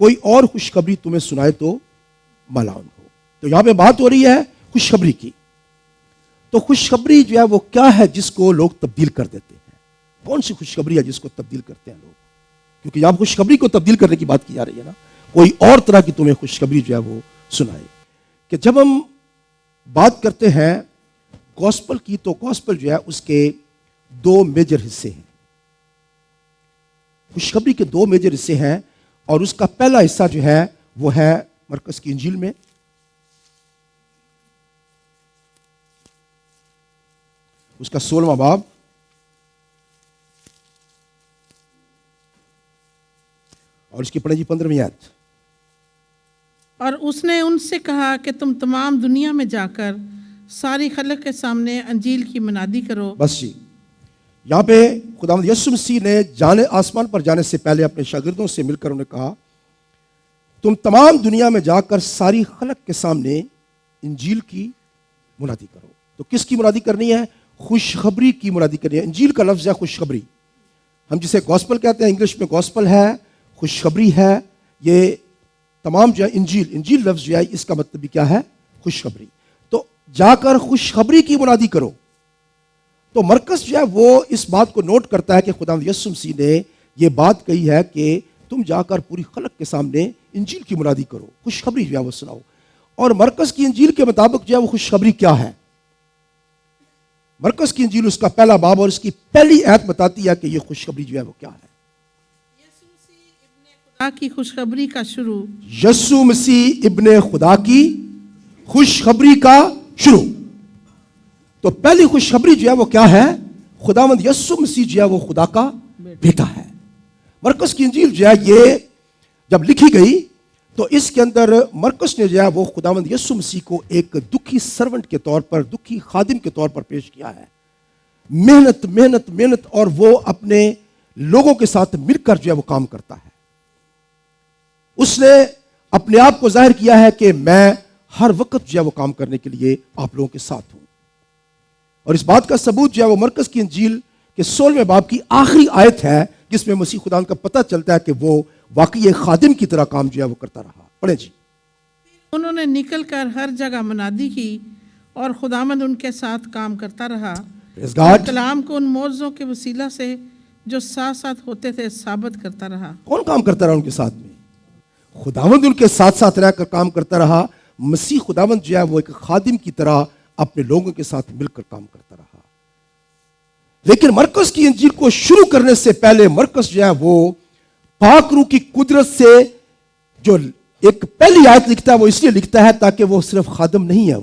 کوئی اور خوشخبری تمہیں سنائے تو ملعون ہو. تو یہاں پہ بات ہو رہی ہے خوشخبری کی. تو خوشخبری جو ہے وہ کیا ہے جس کو لوگ تبدیل کر دیتے ہیں؟ کون سی خوشخبری ہے جس کو تبدیل کرتے ہیں لوگ؟ کیونکہ یہاں خوشخبری کو تبدیل کرنے کی بات کی جا رہی ہے نا. کوئی اور طرح کی تمہیں خوشخبری جو ہے وہ سنائے. کہ جب ہم بات کرتے ہیں گوسپل کی تو گوسپل جو ہے اس کے دو میجر حصے ہیں. خوشخبری کے دو میجر حصے ہیں اور اس کا پہلا حصہ جو ہے وہ ہے مرکز کی انجیل میں. اس کا 16واں باب اور اس کی پڑھیں جی 15ویں آیت. اور اس نے ان سے کہا کہ تم تمام دنیا میں جا کر ساری خلق کے سامنے انجیل کی منادی کرو. بس جی یہاں پہ خداوند یسوع مسیح نے جانے آسمان پر جانے سے پہلے اپنے شاگردوں سے مل کر انہیں کہا تم تمام دنیا میں جا کر ساری خلق کے سامنے انجیل کی منادی کرو. تو کس کی منادی کرنی ہے؟ خوشخبری کی منادی کرنی ہے. انجیل کا لفظ ہے خوشخبری. ہم جسے گوسپل کہتے ہیں انگلش میں گوسپل ہے, خوشخبری ہے. یہ تمام جو ہے انجیل لفظ جو ہے اس کا مطلب کیا ہے؟ خوشخبری. تو جا کر خوشخبری کی منادی کرو. تو مرکز جو ہے وہ اس بات کو نوٹ کرتا ہے کہ خداوند یسوع مسیح نے یہ بات کہی ہے کہ تم جا کر پوری خلق کے سامنے انجیل کی منادی کرو, خوشخبری جو ہے وہ سناؤ. اور مرکز کی انجیل کے مطابق جو ہے وہ خوشخبری کیا ہے؟ مرکز کی انجیل اس کا پہلا باب اور اس کی پہلی آیت بتاتی ہے کہ یہ خوشخبری جو ہے وہ کیا ہے. خدا کی خوشخبری کا شروع. یسوع مسیح ابن خدا کی خوشخبری کا شروع. تو پہلی خوشخبری جو ہے وہ کیا ہے؟ خداوند یسوع مسیح جو ہے وہ خدا کا بیٹا ہے. مرکز کی انجیل جو ہے یہ جب لکھی گئی تو اس کے اندر مرکز نے جو ہے وہ خداوند یسوع مسیح کو ایک دکھی سرونٹ کے طور پر, دکھی خادم کے طور پر پیش کیا ہے. محنت اور وہ اپنے لوگوں کے ساتھ مل کر جو ہے وہ کام کرتا ہے. اس نے اپنے آپ کو ظاہر کیا ہے کہ میں ہر وقت جو ہے وہ کام کرنے کے لیے آپ لوگوں کے ساتھ ہوں. اور اس بات کا ثبوت جو ہے وہ مرکز کی انجیل کے 16ویں باب کی آخری آیت ہے جس میں مسیح خدا کا پتہ چلتا ہے کہ وہ واقعی ایک خادم کی طرح کام جو ہے وہ کرتا رہا. پڑھیں جی. انہوں نے نکل کر ہر جگہ منادی کی اور خداوند ان کے ساتھ کام کرتا رہا. کلام کو ان معجزوں کے وسیلہ سے جو ساتھ ساتھ ہوتے تھے ثابت کرتا رہا. کون کام کرتا رہا ان کے ساتھ میں؟ خداوند ان کے ساتھ ساتھ رہ کر کام کرتا رہا. مسیح خداوند جو ہے وہ ایک خادم کی طرح اپنے لوگوں کے ساتھ مل کر کام کرتا رہا. لیکن مرکز کی انجیل کو شروع کرنے سے پہلے مرکز جو ہے وہ پاک روح کی قدرت سے جو ایک پہلی آیت لکھتا ہے وہ اس لیے لکھتا ہے تاکہ وہ صرف خادم نہیں ہے,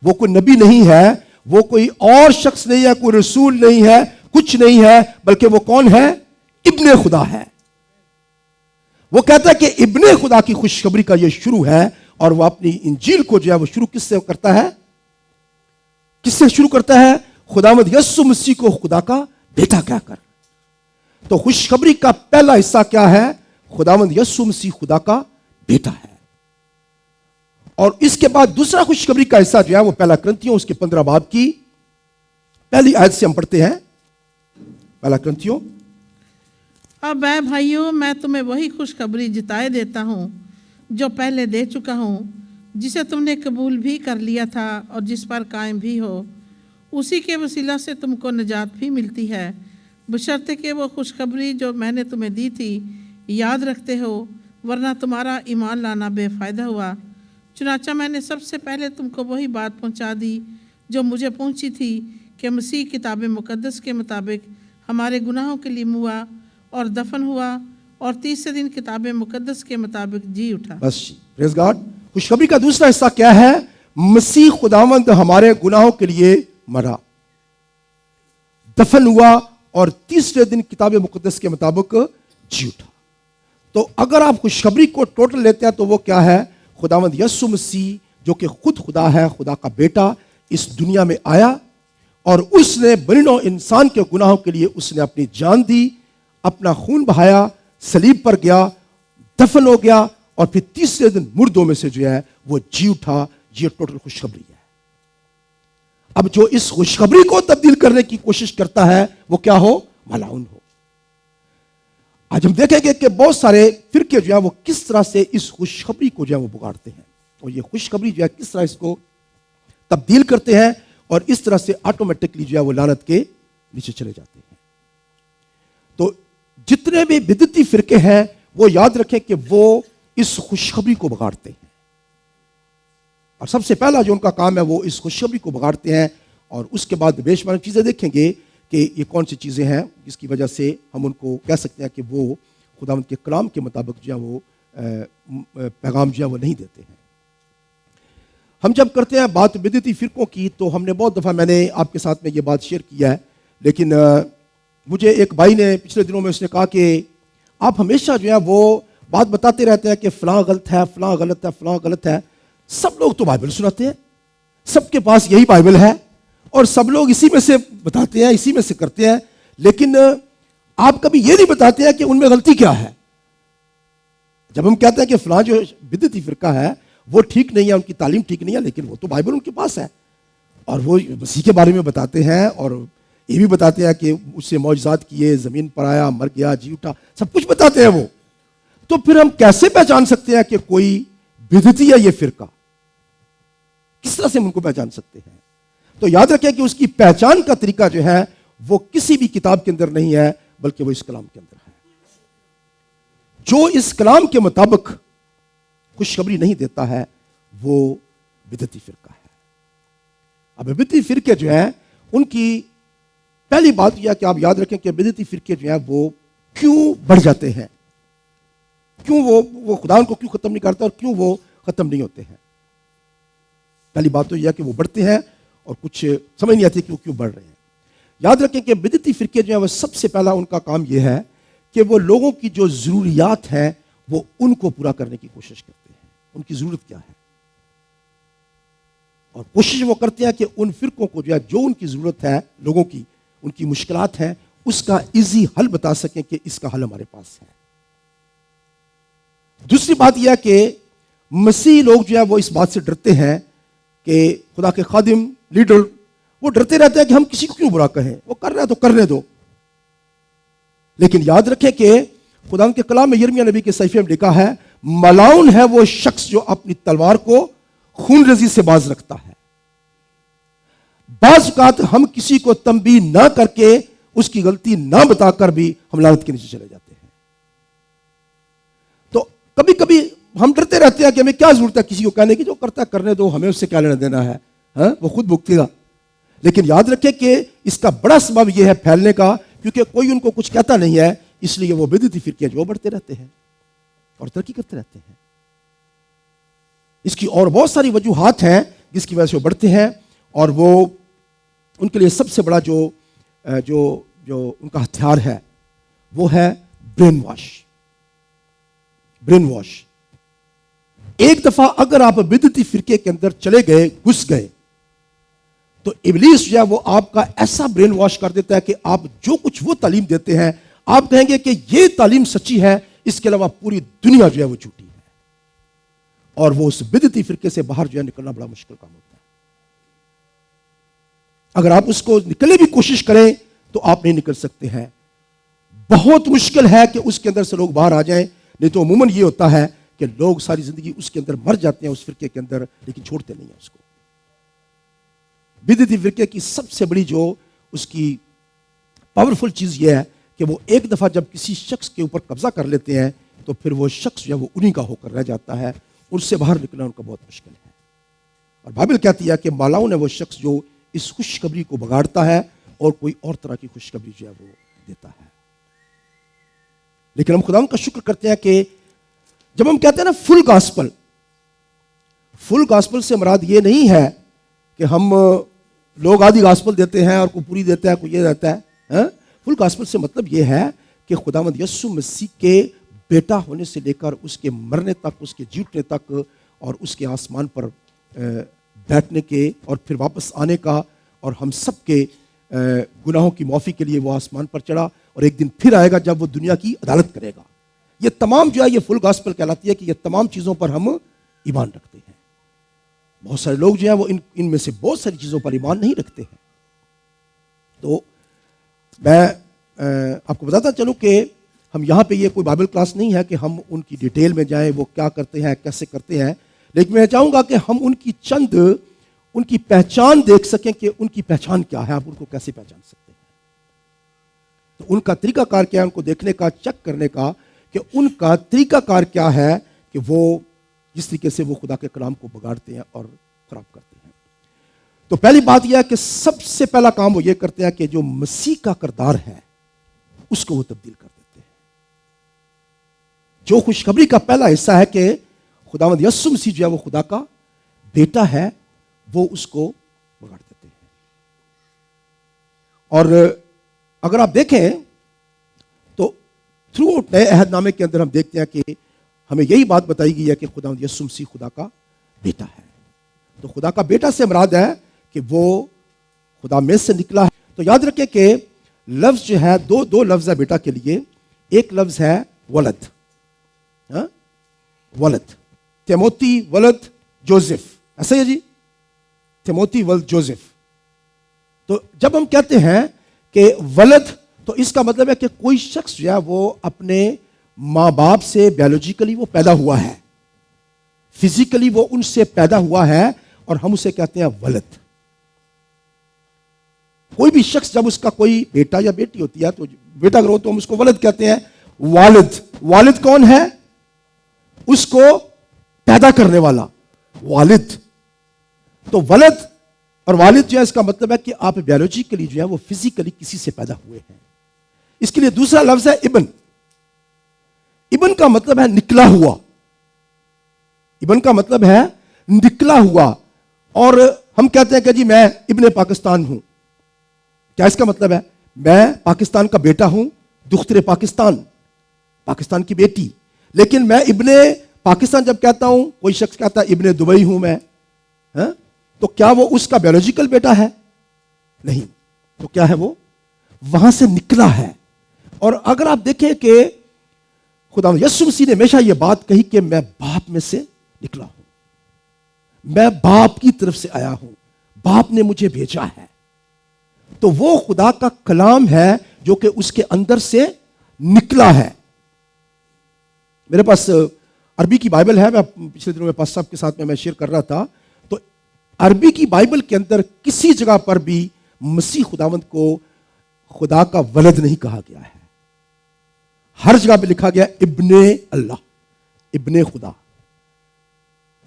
وہ کوئی نبی نہیں ہے, وہ کوئی اور شخص نہیں ہے, کوئی رسول نہیں ہے, کچھ نہیں ہے, بلکہ وہ کون ہے؟ ابن خدا ہے. وہ کہتا ہے کہ ابن خدا کی خوشخبری کا یہ شروع ہے اور وہ اپنی انجیل کو جو ہے وہ شروع کس سے کرتا ہے؟ کس سے شروع کرتا ہے؟ خداوند یسوع مسیح کو خدا کا بیٹا کہہ کر. تو خوشخبری کا پہلا حصہ کیا ہے؟ خداوند یسوع مسیح خدا کا بیٹا ہے. اور اس کے بعد دوسرا خوشخبری کا حصہ جو ہے وہ پہلا کرنتھیوں اس کے 15 باب کی پہلی آیت سے ہم پڑھتے ہیں. پہلا کرنتھیوں. اب اے بھائیوں میں تمہیں وہی خوشخبری جتائے دیتا ہوں جو پہلے دے چکا ہوں, جسے تم نے قبول بھی کر لیا تھا اور جس پر قائم بھی ہو. اسی کے وسیلہ سے تم کو نجات بھی ملتی ہے, بشرطے کہ وہ خوشخبری جو میں نے تمہیں دی تھی یاد رکھتے ہو, ورنہ تمہارا ایمان لانا بے فائدہ ہوا. چنانچہ میں نے سب سے پہلے تم کو وہی بات پہنچا دی جو مجھے پہنچی تھی کہ مسیح کتاب مقدس کے مطابق ہمارے گناہوں کے لیے موا اور دفن ہوا اور تیسرے دن کتاب مقدس کے مطابق جی اٹھا. بس پریز گاڈ. خوشخبری کا دوسرا حصہ کیا ہے؟ مسیح خداوند ہمارے گناہوں کے لیے مرا, دفن ہوا اور تیسرے دن کتاب مقدس کے مطابق جی اٹھا. تو اگر آپ خوشخبری کو ٹوٹل لیتے ہیں تو وہ کیا ہے؟ خداوند یسوع مسیح جو کہ خود خدا ہے, خدا کا بیٹا, اس دنیا میں آیا اور اس نے بنی نوع انسان کے گناہوں کے لیے اس نے اپنی جان دی, اپنا خون بہایا, صلیب پر گیا, دفن ہو گیا اور پھر تیسرے دن مردوں میں سے جو ہے وہ جی اٹھا. یہ ٹوٹل خوشخبری ہے. اب جو اس خوشخبری کو تبدیل کرنے کی کوشش کرتا ہے وہ کیا ہو؟ ملعون ہو. آج ہم دیکھیں گے کہ بہت سارے فرقے جو ہیں وہ کس طرح سے اس خوشخبری کو جو ہے وہ بگاڑتے ہیں، اور یہ خوشخبری جو ہے کس طرح اس کو تبدیل کرتے ہیں، اور اس طرح سے آٹومیٹکلی جو ہے وہ لعنت کے نیچے چلے جاتے ہیں۔ تو جتنے بھی بدعتی فرقے ہیں وہ یاد رکھیں کہ وہ اس خوشخبری کو بگاڑتے ہیں، اور سب سے پہلا جو ان کا کام ہے وہ اس خوشخبری کو بگاڑتے ہیں، اور اس کے بعد بے شمار چیزیں دیکھیں گے کہ یہ کون سی چیزیں ہیں جس کی وجہ سے ہم ان کو کہہ سکتے ہیں کہ وہ خداوند کے کلام کے مطابق جو ہے وہ پیغام جو ہے وہ نہیں دیتے ہیں۔ ہم جب کرتے ہیں بات بدعتی فرقوں کی تو ہم نے بہت دفعہ، میں نے آپ کے ساتھ میں یہ بات شیئر کیا ہے، لیکن مجھے ایک بھائی نے پچھلے دنوں میں اس نے کہا کہ آپ ہمیشہ جو ہے وہ بات بتاتے رہتے ہیں کہ فلاں غلط ہے، فلاں غلط ہے، فلاں غلط ہے، سب لوگ تو بائبل سناتے ہیں، سب کے پاس یہی بائبل ہے اور سب لوگ اسی میں سے بتاتے ہیں، اسی میں سے کرتے ہیں، لیکن آپ کبھی یہ نہیں بتاتے ہیں کہ ان میں غلطی کیا ہے۔ جب ہم کہتے ہیں کہ فلاں جو بدعتی فرقہ ہے وہ ٹھیک نہیں ہے، ان کی تعلیم ٹھیک نہیں ہے، لیکن وہ تو بائبل ان کے پاس ہے، اور وہ مسیح کے بارے میں بتاتے ہیں، اور یہ بھی بتاتے ہیں کہ اس سے معجزات کیے، زمین پر آیا، مر گیا، جی اٹھا، سب کچھ بتاتے ہیں وہ۔ تو پھر ہم کیسے پہچان سکتے ہیں کہ کوئی بدعتی ہے یہ فرقہ؟ کس طرح سے ہم ان کو پہچان سکتے ہیں؟ تو یاد رکھیں کہ اس کی پہچان کا طریقہ جو ہے وہ کسی بھی کتاب کے اندر نہیں ہے، بلکہ وہ اس کلام کے اندر ہے۔ جو اس کلام کے مطابق خوشخبری نہیں دیتا ہے وہ بدعتی فرقہ ہے۔ اب بدعتی فرقے جو ہیں ان کی پہلی بات یہ ہے کہ آپ یاد رکھیں کہ بدعتی فرقے جو ہیں وہ کیوں بڑھ جاتے ہیں، کیوں وہ خدا ان کو کیوں ختم نہیں کرتا اور کیوں وہ ختم نہیں ہوتے ہیں۔ پہلی بات تو یہ ہے کہ وہ بڑھتے ہیں اور کچھ سمجھ نہیں آتی کہ وہ کیوں بڑھ رہے ہیں۔ یاد رکھیں کہ بدعتی فرقے جو ہیں وہ سب سے پہلا ان کا کام یہ ہے کہ وہ لوگوں کی جو ضروریات ہیں وہ ان کو پورا کرنے کی کوشش کرتے ہیں۔ ان کی ضرورت کیا ہے، اور کوشش وہ کرتے ہیں کہ ان فرقوں کو جو ان کی ضرورت ہے، لوگوں کی ان کی مشکلات ہیں، اس کا ایزی حل بتا سکیں کہ اس کا حل ہمارے پاس ہے۔ دوسری بات یہ ہے کہ مسیحی لوگ جو ہے وہ اس بات سے ڈرتے ہیں کہ خدا کے خادم، لیڈر، وہ ڈرتے رہتے ہیں کہ ہم کسی کو کیوں برا کہیں، وہ کر رہے ہیں تو کرنے دو۔ لیکن یاد رکھیں کہ خدا کے کلام میں یرمیہ نبی کے صحیفے میں لکھا ہے، ملعون ہے وہ شخص جو اپنی تلوار کو خون ریزی سے باز رکھتا ہے۔ بعض اوقات ہم کسی کو تنبیہ نہ کر کے، اس کی غلطی نہ بتا کر بھی ہم لعنت کے نیچے چلے جاتے ہیں۔ تو کبھی کبھی ہم ڈرتے رہتے ہیں کہ ہمیں کیا ضرورت ہے کسی کو کہنے کی، جو کرتا ہے کرنے دو، ہمیں اس سے کیا لینا دینا ہے، وہ خود بھگتے گا۔ لیکن یاد رکھیں کہ اس کا بڑا سبب یہ ہے پھیلنے کا، کیونکہ کوئی ان کو کچھ کہتا نہیں ہے، اس لیے وہ بدعتی فرقے جو بڑھتے رہتے ہیں اور ترقی کرتے رہتے ہیں۔ اس کی اور بہت ساری وجوہات ہیں جس کی وجہ سے وہ بڑھتے ہیں، اور وہ ان کے لیے سب سے بڑا جو ان کا ہتھیار ہے وہ ہے برین واش۔ برین واش، ایک دفعہ اگر آپ بدعتی فرقے کے اندر چلے گئے، گھس گئے، تو ابلیس جو ہے وہ آپ کا ایسا برین واش کر دیتا ہے کہ آپ جو کچھ وہ تعلیم دیتے ہیں آپ کہیں گے کہ یہ تعلیم سچی ہے، اس کے علاوہ پوری دنیا جو ہے وہ جھوٹی ہے، اور وہ اس بدعتی فرقے سے باہر جو ہے نکلنا بڑا مشکل کام ہوتا ہے۔ اگر آپ اس کو نکلنے کی کوشش کریں تو آپ نہیں نکل سکتے ہیں، بہت مشکل ہے کہ اس کے اندر سے لوگ باہر آ جائیں، نہیں تو عموماً یہ ہوتا ہے کہ لوگ ساری زندگی اس کے اندر مر جاتے ہیں، اس فرقے کے اندر، لیکن چھوڑتے نہیں ہیں اس کو۔ بدعتی فرقے کی سب سے بڑی جو اس کی پاورفل چیز یہ ہے کہ وہ ایک دفعہ جب کسی شخص کے اوپر قبضہ کر لیتے ہیں تو پھر وہ شخص جو ہے وہ انہی کا ہو کر رہ جاتا ہے، ان سے باہر نکلنا ان کا بہت مشکل ہے۔ اور بائبل کہتی ہے کہ ملعون ہے وہ شخص جو اس خوشخبری کو بگاڑتا ہے اور کوئی اور طرح کی خوشخبری جو ہے وہ دیتا ہے۔ لیکن ہم خدا کا شکر کرتے ہیں کہ جب ہم کہتے ہیں نا فل گاسپل، فل گاسپل سے مراد یہ نہیں ہے کہ ہم لوگ آدھی گاسپل دیتے ہیں اور کوئی پوری دیتا ہے، کوئی یہ دیتا ہے۔ فل گاسپل سے مطلب یہ ہے کہ خداوند یسوع مسیح کے بیٹا ہونے سے لے کر اس کے مرنے تک، اس کے جی اٹھنے تک، اور اس کے آسمان پر بیٹھنے کے اور پھر واپس آنے کا، اور ہم سب کے گناہوں کی معافی کے لیے وہ آسمان پر چڑھا، اور ایک دن پھر آئے گا جب وہ دنیا کی عدالت کرے گا۔ یہ تمام جو ہے یہ فل گاسپل کہلاتی ہے کہ یہ تمام چیزوں پر ہم ایمان رکھتے ہیں۔ بہت سارے لوگ جو ہیں وہ ان میں سے بہت ساری چیزوں پر ایمان نہیں رکھتے ہیں۔ تو میں آپ کو بتاتا چلوں کہ ہم یہاں پہ یہ کوئی بائبل کلاس نہیں ہے کہ ہم ان کی ڈیٹیل میں جائیں وہ کیا کرتے ہیں کیسے کرتے ہیں، لیکن میں چاہوں گا کہ ہم ان کی پہچان دیکھ سکیں کہ ان کی پہچان کیا ہے، آپ ان کو کیسے پہچان سکتے ہیں۔ تو ان کا طریقہ کار کیا ہے، ان کو دیکھنے کا، چیک کرنے کا کہ ان کا طریقہ کار کیا ہے کہ وہ جس طریقے سے وہ خدا کے کلام کو بگاڑتے ہیں اور خراب کرتے ہیں۔ تو پہلی بات یہ ہے کہ سب سے پہلا کام وہ یہ کرتے ہیں کہ جو مسیح کا کردار ہے اس کو وہ تبدیل کر دیتے ہیں۔ جو خوشخبری کا پہلا حصہ ہے کہ خداوند یسوع مسیح جو ہے وہ خدا کا بیٹا ہے، وہ اس کو بگاڑ دیتے ہیں۔ اور اگر آپ دیکھیں تو تھرو آؤٹ نئے عہد نامے کے اندر ہم دیکھتے ہیں کہ ہمیں یہی بات بتائی گئی ہے کہ خداوند یسوع مسیح خدا کا بیٹا ہے۔ تو خدا کا بیٹا سے مراد ہے کہ وہ خدا میں سے نکلا ہے۔ تو یاد رکھیں کہ لفظ جو ہے دو لفظ ہے بیٹا کے لیے۔ ایک لفظ ہے ولد، ولد، تیموتی ولد جوزف، ایسا ہی ہے جی، تیموتی ولد جوزف۔ تو جب ہم کہتے ہیں کہ ولد تو اس کا مطلب ہے کہ کوئی شخص جو ہے وہ اپنے ماں باپ سے بیولوجیکلی وہ پیدا ہوا ہے، فزیکلی وہ ان سے پیدا ہوا ہے اور ہم اسے کہتے ہیں ولد۔ کوئی بھی شخص جب اس کا کوئی بیٹا یا بیٹی ہوتی ہے تو بیٹا اگر ہو تو ہم اس کو ولد کہتے ہیں۔ والد، والد کون ہے؟ اس کو پیدا کرنے والا والد۔ تو ولد اور والد جو ہے اس کا مطلب ہے کہ آپ بیولوجیکلی جو ہے وہ فزیکلی کسی سے پیدا ہوئے ہیں۔ اس کے لیے دوسرا لفظ ہے ابن۔ ابن کا مطلب ہے نکلا ہوا، ابن کا مطلب ہے نکلا ہوا۔ اور ہم کہتے ہیں کہ جی میں ابن پاکستان ہوں، کیا اس کا مطلب ہے؟ میں پاکستان کا بیٹا ہوں، دختر پاکستان، پاکستان کی بیٹی۔ لیکن میں ابن پاکستان جب کہتا ہوں، کوئی شخص کہتا ہے ابن دبئی ہوں میں، تو کیا وہ اس کا بیولوجیکل بیٹا ہے؟ نہیں۔ تو کیا ہے؟ وہ وہاں سے نکلا ہے۔ اور اگر آپ دیکھیں کہ خدا یسوع مسیح نے ہمیشہ یہ بات کہی کہ میں باپ میں سے نکلا ہوں، میں باپ کی طرف سے آیا ہوں، باپ نے مجھے بھیجا ہے۔ تو وہ خدا کا کلام ہے جو کہ اس کے اندر سے نکلا ہے۔ میرے پاس عربی کی بائبل ہے، میں پچھلے دنوں میں پاس صاحب کے ساتھ میں شیئر کر رہا تھا۔ تو عربی کی بائبل کے اندر کسی جگہ پر بھی مسیح خداوند کو خدا کا ولد نہیں کہا گیا ہے، ہر جگہ پہ لکھا گیا ابن اللہ، ابن خدا۔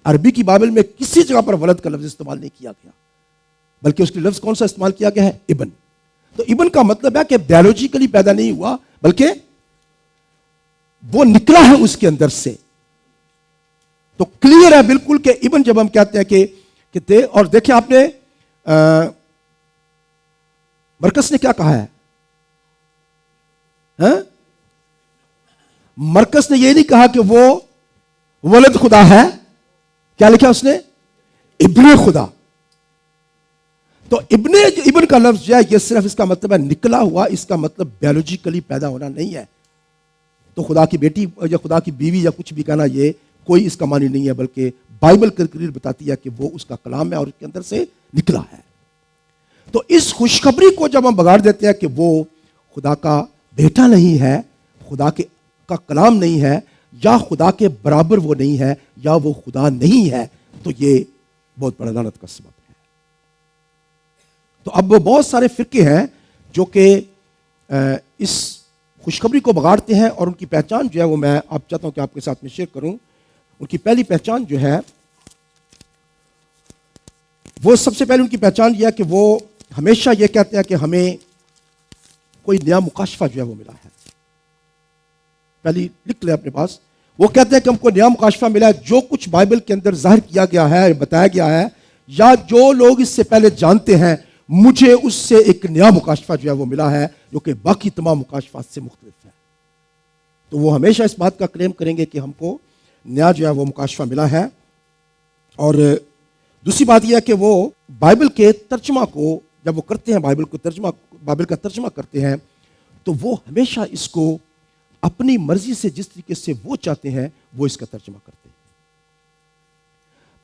عربی کی بائبل میں کسی جگہ پر ولد کا لفظ استعمال نہیں کیا گیا، بلکہ اس کے لفظ کون سا استعمال کیا گیا ہے؟ ابن۔ تو ابن کا مطلب ہے کہ بیولوجیکلی پیدا نہیں ہوا، بلکہ وہ نکلا ہے اس کے اندر سے۔ تو کلیئر ہے بالکل کہ ابن جب ہم کہتے ہیں کہ تھے۔ اور دیکھیں آپ نے مرکز نے کیا کہا ہے؟ مرکز نے یہ نہیں کہا کہ وہ ولد خدا ہے، کیا لکھا اس نے؟ ابن خدا۔ تو ابن کا لفظ جو ہے یہ صرف اس کا مطلب ہے نکلا ہوا، اس کا مطلب بیولوجیکلی پیدا ہونا نہیں ہے۔ تو خدا کی بیٹی یا خدا کی بیوی یا کچھ بھی کہنا یہ کوئی اس کا معنی نہیں ہے، بلکہ بائبل کلیئر بتاتی ہے کہ وہ اس کا کلام ہے اور اس کے اندر سے نکلا ہے۔ تو اس خوشخبری کو جب ہم بگاڑ دیتے ہیں کہ وہ خدا کا بیٹا نہیں ہے، خدا کا کلام نہیں ہے، یا خدا کے برابر وہ نہیں ہے، یا وہ خدا نہیں ہے، تو یہ بہت بڑا لعنت کا سبب ہے۔ تو اب بہت سارے فرقے ہیں جو کہ اس خوشخبری کو بگاڑتے ہیں، اور ان کی پہچان جو ہے وہ میں آپ چاہتا ہوں کہ آپ کے ساتھ میں شیئر کروں۔ ان کی پہلی پہچان جو ہے وہ سب سے پہلے ان کی پہچان یہ ہے کہ وہ ہمیشہ یہ کہتے ہیں کہ ہمیں کوئی نیا مکاشفہ جو ہے وہ ملا ہے۔ پہلی لکھ لیں اپنے پاس۔ وہ کہتے ہیں کہ ہم کو نیا مکاشفہ ملا ہے، جو کچھ بائبل کے اندر ظاہر کیا گیا ہے، بتایا گیا ہے، یا جو لوگ اس سے پہلے جانتے ہیں، مجھے اس سے ایک نیا مکاشفہ جو ہے وہ ملا ہے جو کہ باقی تمام مکاشفات سے مختلف ہے۔ تو وہ ہمیشہ اس بات کا کلیم کریں گے کہ ہم کو نیا جو ہے وہ مکاشفہ ملا ہے۔ اور دوسری بات یہ ہے کہ وہ بائبل کے ترجمہ کو جب وہ کرتے ہیں، بائبل کا ترجمہ کرتے ہیں، تو وہ ہمیشہ اس کو اپنی مرضی سے جس طریقے سے وہ چاہتے ہیں وہ اس کا ترجمہ کرتے ہیں۔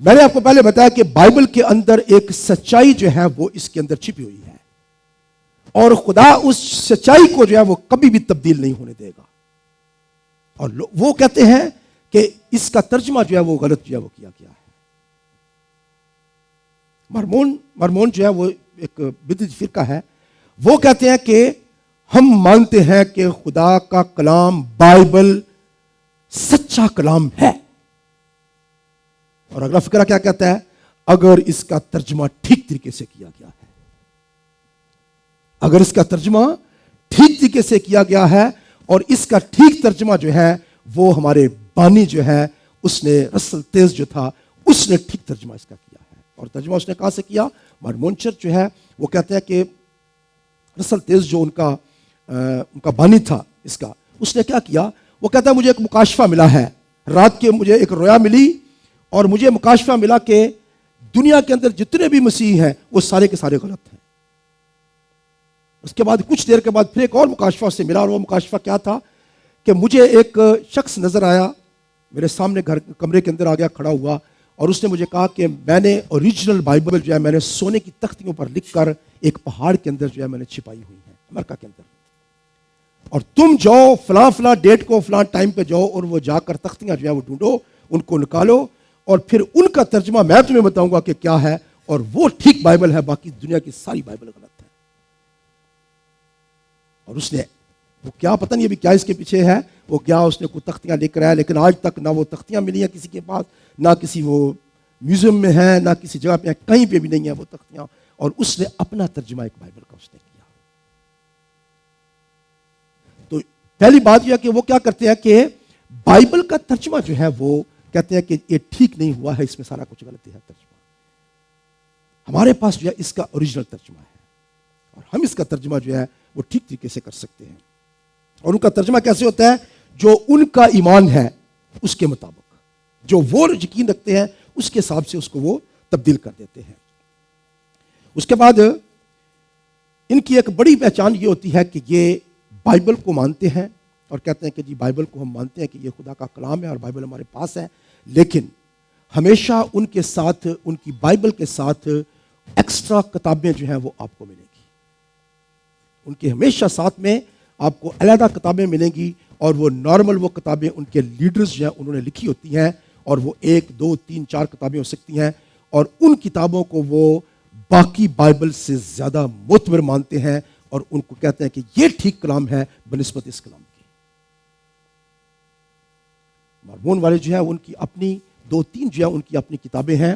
میں نے آپ کو پہلے بتایا کہ بائبل کے اندر ایک سچائی جو ہے وہ اس کے اندر چھپی ہوئی ہے، اور خدا اس سچائی کو جو ہے وہ کبھی بھی تبدیل نہیں ہونے دے گا۔ اور وہ کہتے ہیں کہ اس کا ترجمہ جو ہے وہ غلط جو ہے وہ کیا گیا ہے. مرمون جو ہے وہ ایک بدعتی فرقہ ہے. وہ کہتے ہیں کہ ہم مانتے ہیں کہ خدا کا کلام بائبل سچا کلام ہے. اور اگلا فقرہ کیا کہتا ہے؟ اگر اس کا ترجمہ ٹھیک طریقے سے کیا گیا ہے. اگر اس کا ترجمہ ٹھیک طریقے سے کیا گیا ہے اور اس کا ٹھیک ترجمہ جو ہے وہ ہمارے بانی جو ہے اس نے رسل تیز جو تھا اس نے ٹھیک ترجمہ اس کا کیا ہے. اور ترجمہ اس نے کہاں سے کیا؟ مارمون چرچ جو ہے وہ کہتے ہیں کہ رسل تیز جو ان کا بانی تھا اس کا، اس نے کیا کیا؟ وہ کہتا ہے مجھے ایک مکاشفہ ملا ہے، رات کے مجھے ایک رویا ملی اور مجھے مکاشفہ ملا کہ دنیا کے اندر جتنے بھی مسیح ہیں وہ سارے کے سارے غلط ہیں. اس کے بعد کچھ دیر کے بعد پھر ایک اور مکاشفہ سے ملا، اور وہ مکاشفہ کیا تھا کہ مجھے ایک شخص نظر آیا میرے سامنے کمرے کے اندر آ گیا، کھڑا ہوا، اور اس نے مجھے کہا کہ میں نے اوریجنل بائبل جو ہے میں نے سونے کی تختیوں پر لکھ کر ایک پہاڑ کے اندر جو ہے میں نے چھپائی ہوئی ہے امریکہ کے اندر، اور تم جاؤ فلاں فلاں ڈیٹ کو فلاں ٹائم پہ جاؤ اور وہ جا کر تختیاں جو ہے وہ ڈھونڈو، ان کو نکالو، اور پھر ان کا ترجمہ میں تمہیں بتاؤں گا کہ کیا ہے، اور وہ ٹھیک بائبل ہے، باقی دنیا کی ساری بائبل غلط ہے. اور اس نے وہ کیا پتہ نہیں ابھی کیا اس کے پیچھے ہے، وہ کیا اس نے کوئی تختیاں لے کر آیا، لیکن آج تک نہ وہ تختیاں ملی ہیں کسی کے پاس، نہ کسی وہ میوزیم میں ہیں، نہ کسی جگہ پہ ہیں، کہیں پہ بھی نہیں ہیں وہ تختیاں. اور اس نے اپنا ترجمہ ایک بائبل کا اس نے کیا. تو پہلی بات یہ ہے کہ وہ کیا کرتے ہیں کہ بائبل کا ترجمہ جو ہے وہ کہتے ہیں کہ یہ ٹھیک نہیں ہوا ہے، اس میں سارا کچھ غلطی ہے ترجمہ. ہمارے پاس جو ہے اس کا اوریجنل ترجمہ ہے اور ہم اس کا ترجمہ جو ہے وہ ٹھیک طریقے سے کر سکتے ہیں. اور ان کا ترجمہ کیسے ہوتا ہے؟ جو ان کا ایمان ہے اس کے مطابق، جو وہ یقین رکھتے ہیں اس کے حساب سے اس کو وہ تبدیل کر دیتے ہیں. اس کے بعد ان کی ایک بڑی پہچان یہ ہوتی ہے کہ یہ بائبل کو مانتے ہیں اور کہتے ہیں کہ جی بائبل کو ہم مانتے ہیں کہ یہ خدا کا کلام ہے اور بائبل ہمارے پاس ہے، لیکن ہمیشہ ان کے ساتھ، ان کی بائبل کے ساتھ ایکسٹرا کتابیں جو ہیں وہ آپ کو ملیں گی. ان کے ہمیشہ ساتھ میں آپ کو علیحدہ کتابیں ملیں گی، اور وہ نارمل وہ کتابیں ان کے لیڈرز جو ہیں انہوں نے لکھی ہوتی ہیں، اور وہ 1 2 3 4 کتابیں ہو سکتی ہیں، اور ان کتابوں کو وہ باقی بائبل سے زیادہ معتبر مانتے ہیں اور ان کو کہتے ہیں کہ یہ ٹھیک کلام ہے بنسبت اس کلام کی. مارمون والے جو ہیں ان کی اپنی 2 3 جو ہیں ان کی اپنی کتابیں ہیں،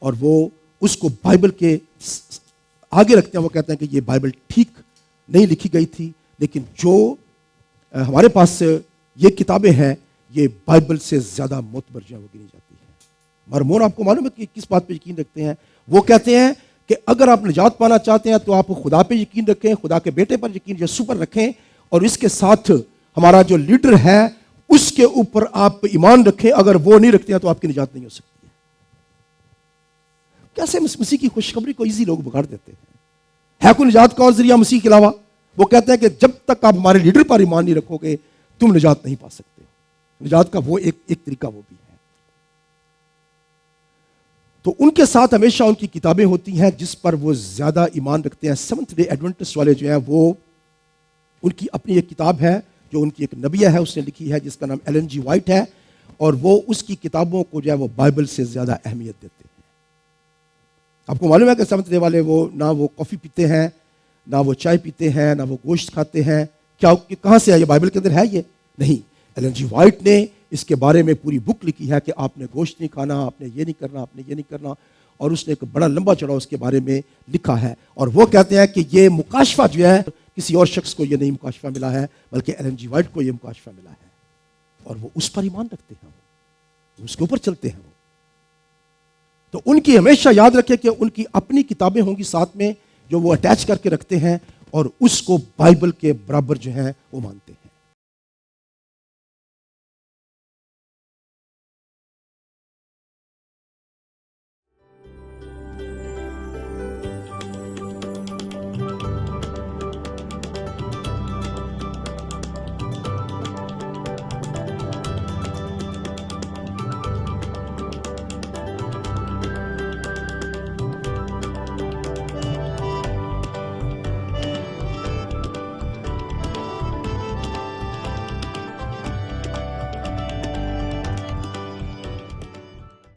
اور وہ اس کو بائبل کے آگے رکھتے ہیں. وہ کہتے ہیں کہ یہ بائبل ٹھیک نہیں لکھی گئی تھی، لیکن جو ہمارے پاس یہ کتابیں ہیں یہ بائبل سے زیادہ معتبر جو ہے وہ گنی جاتی ہے. مارمون آپ کو معلوم ہے کہ کس بات پہ یقین رکھتے ہیں؟ وہ کہتے ہیں کہ اگر آپ نجات پانا چاہتے ہیں تو آپ خدا پہ یقین رکھیں، خدا کے بیٹے پر یقین، یسوع پر رکھیں، اور اس کے ساتھ ہمارا جو لیڈر ہے اس کے اوپر آپ ایمان رکھیں. اگر وہ نہیں رکھتے ہیں تو آپ کی نجات نہیں ہو سکتی ہے. کیسے مسیح کی خوشخبری کو ایزی لوگ بگاڑ دیتے ہیں. ہے کوئی نجات کا اور ذریعہ مسیح کے علاوہ؟ وہ کہتے ہیں کہ جب تک آپ ہمارے لیڈر پر ایمان نہیں رکھو گے تم نجات نہیں پا سکتے. نجات کا وہ ایک طریقہ وہ بھی ہے. تو ان کے ساتھ ہمیشہ ان کی کتابیں ہوتی ہیں جس پر وہ زیادہ ایمان رکھتے ہیں. سیونتھ ڈے ایڈوینٹسٹ والے جو ہیں وہ ان کی اپنی ایک کتاب ہے جو ان کی ایک نبیہ ہے اس نے لکھی ہے جس کا نام ایلن جی وائٹ ہے، اور وہ اس کی کتابوں کو جو ہے وہ بائبل سے زیادہ اہمیت دیتے ہیں. آپ کو معلوم ہے کہ سیونتھ ڈے والے وہ نہ وہ کافی پیتے ہیں، نہ وہ چائے پیتے ہیں، نہ وہ گوشت کھاتے ہیں. کیا کہاں سے ہے یہ؟ بائبل کے اندر ہے یہ نہیں. ایلن جی وائٹ نے اس کے بارے میں پوری بک لکھی ہے کہ آپ نے گوشت نہیں کھانا، آپ نے یہ نہیں کرنا، آپ نے یہ نہیں کرنا، اور اس نے ایک بڑا لمبا چڑھا اس کے بارے میں لکھا ہے. اور وہ کہتے ہیں کہ یہ مکاشفہ جو ہے کسی اور شخص کو یہ نہیں مکاشفہ ملا ہے، بلکہ ایلن جی وائٹ کو یہ مکاشفہ ملا ہے، اور وہ اس پر ایمان رکھتے ہیں، وہ اس کے اوپر چلتے ہیں. تو ان کی ہمیشہ یاد رکھے کہ ان کی اپنی کتابیں ہوں گی ساتھ میں جو وہ اٹیچ کر کے رکھتے ہیں، اور اس کو بائبل کے برابر جو ہیں وہ مانتے ہیں.